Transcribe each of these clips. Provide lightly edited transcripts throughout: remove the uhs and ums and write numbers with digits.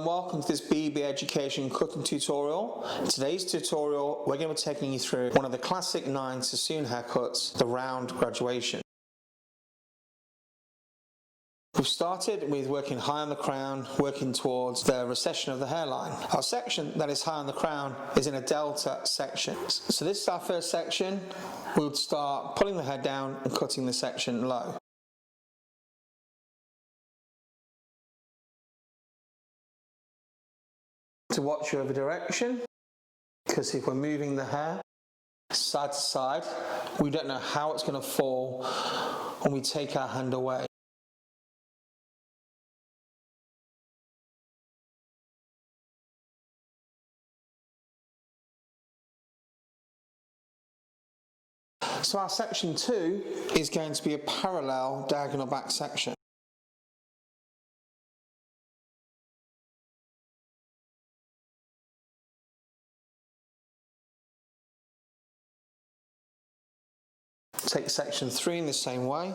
welcome to this BB Education cutting tutorial. In today's tutorial, we're going to be taking you through one of the classic 9 sassoon haircuts, the round graduation. We've started with working high on the crown, working towards the recession of the hairline. Our section that is high on the crown is in a delta section. So this is our first section. We'll start pulling the hair down and cutting the section low. To watch your direction, because if we're moving the hair side to side, we don't know how it's going to fall when we take our hand away. So our section 2 is going to be a parallel diagonal back section. Take section 3 in the same way.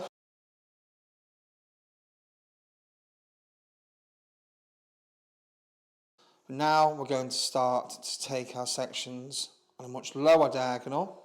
Now we're going to start to take our sections on a much lower diagonal.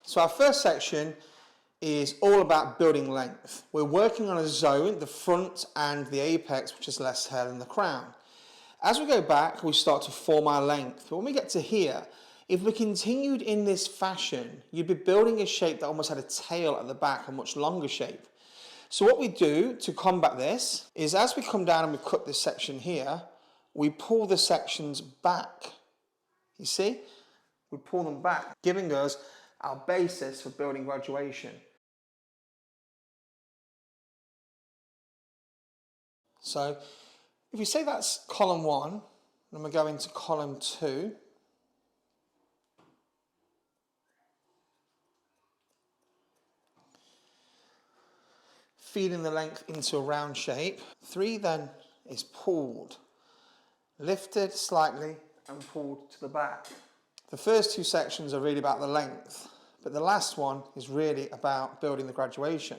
So our first section is all about building length. We're working on a zone, the front and the apex, which is less hair than the crown. As we go back, we start to form our length. But when we get to here, if we continued in this fashion, you'd be building a shape that almost had a tail at the back, a much longer shape. So what we do to combat this is as we come down and we cut this section here, we pull the sections back. You see? We pull them back, giving us our basis for building graduation. So if we say that's column 1, then we go into column 2. Feeding the length into a round shape. 3 then is pulled, lifted slightly and pulled to the back. The first 2 sections are really about the length, but the last one is really about building the graduation.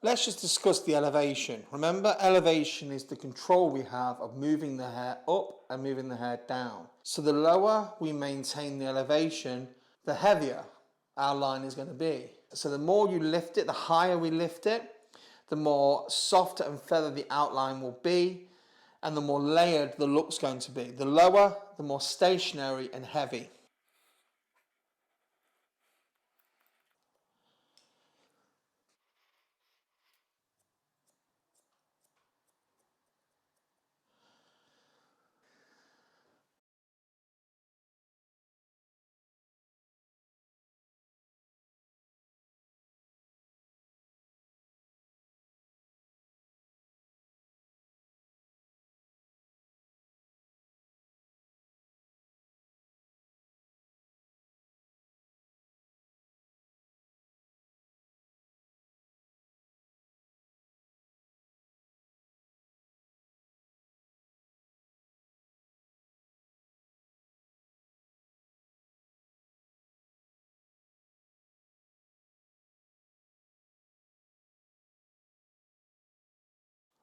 Let's just discuss the elevation. Remember, elevation is the control we have of moving the hair up and moving the hair down. So the lower we maintain the elevation, the heavier our line is going to be. So the more you lift it, the higher we lift it, the more softer and feathered the outline will be, and the more layered the look's going to be. The lower, the more stationary and heavy.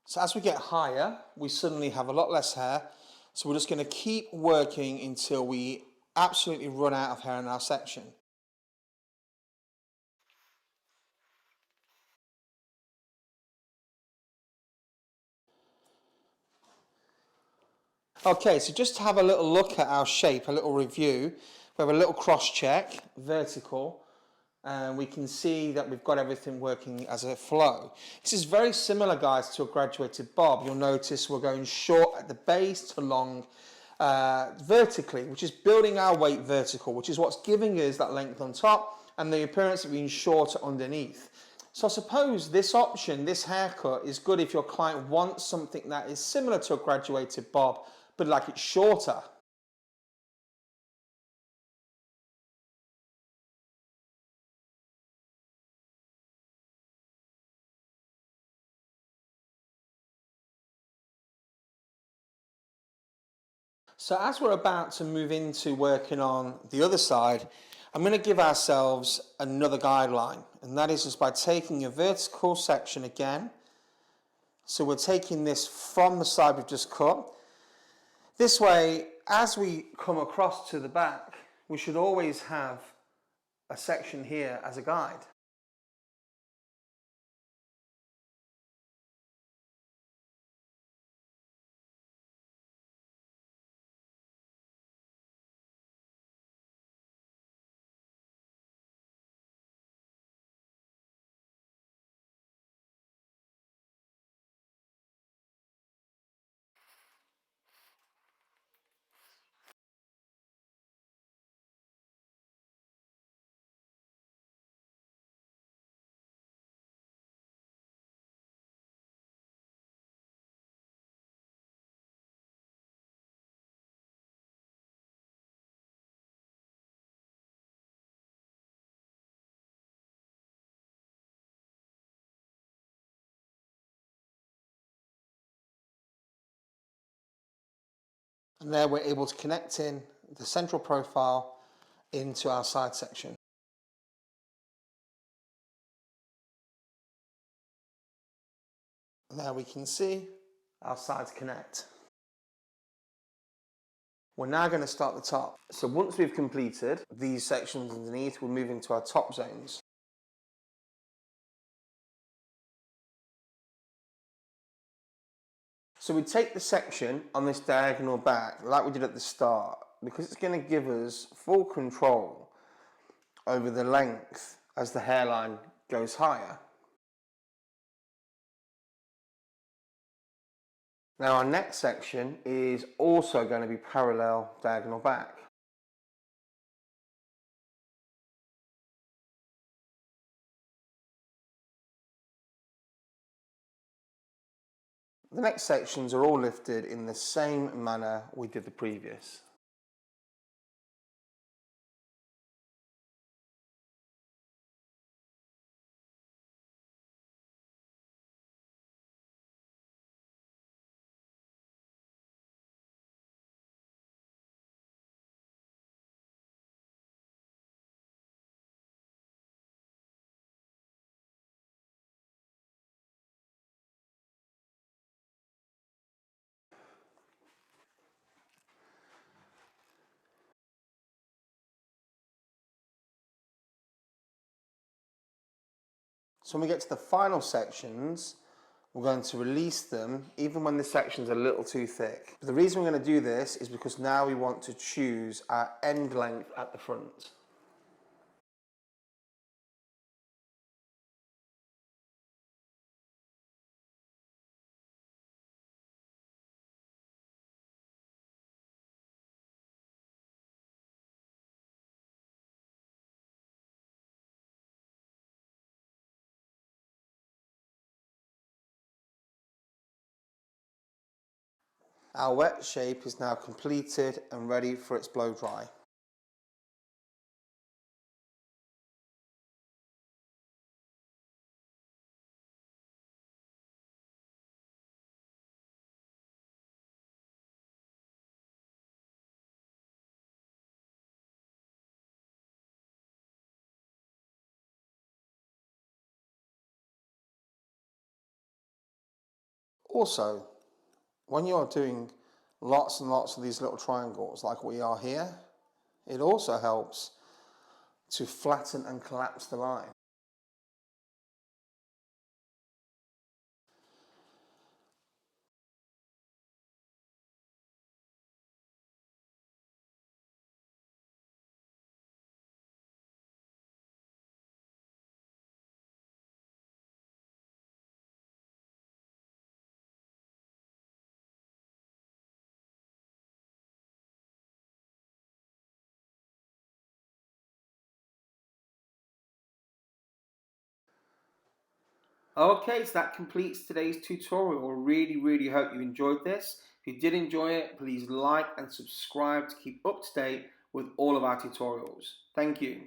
So as we get higher, we suddenly have a lot less hair. So we're just going to keep working until we absolutely run out of hair in our section. Okay, so just to have a little look at our shape, a little review, we have a little cross check, vertical, and we can see that we've got everything working as a flow. This is very similar, guys, to a graduated bob. You'll notice we're going short at the base to long vertically, which is building our weight vertical, which is what's giving us that length on top and the appearance of being shorter underneath. So I suppose this option, this haircut, is good if your client wants something that is similar to a graduated bob, but like it's shorter. So as we're about to move into working on the other side, I'm going to give ourselves another guideline, and that is just by taking a vertical section again. So we're taking this from the side we've just cut. This way, as we come across to the back, we should always have a section here as a guide. And there we're able to connect in the central profile into our side section. And there we can see our sides connect. We're now going to start the top. So once we've completed these sections underneath, we'll move into our top zones. So we take the section on this diagonal back, like we did at the start, because it's going to give us full control over the length as the hairline goes higher. Now our next section is also going to be parallel diagonal back. The next sections are all lifted in the same manner we did the previous. So when we get to the final sections, we're going to release them even when the section's a little too thick. But the reason we're going to do this is because now we want to choose our end length at the front. Our wet shape is now completed and ready for its blow dry. Also, when you're doing lots and lots of these little triangles like we are here, it also helps to flatten and collapse the line. Okay, so that completes today's tutorial. I really hope you enjoyed this. If you did enjoy it, please like and subscribe to keep up to date with all of our tutorials. Thank you.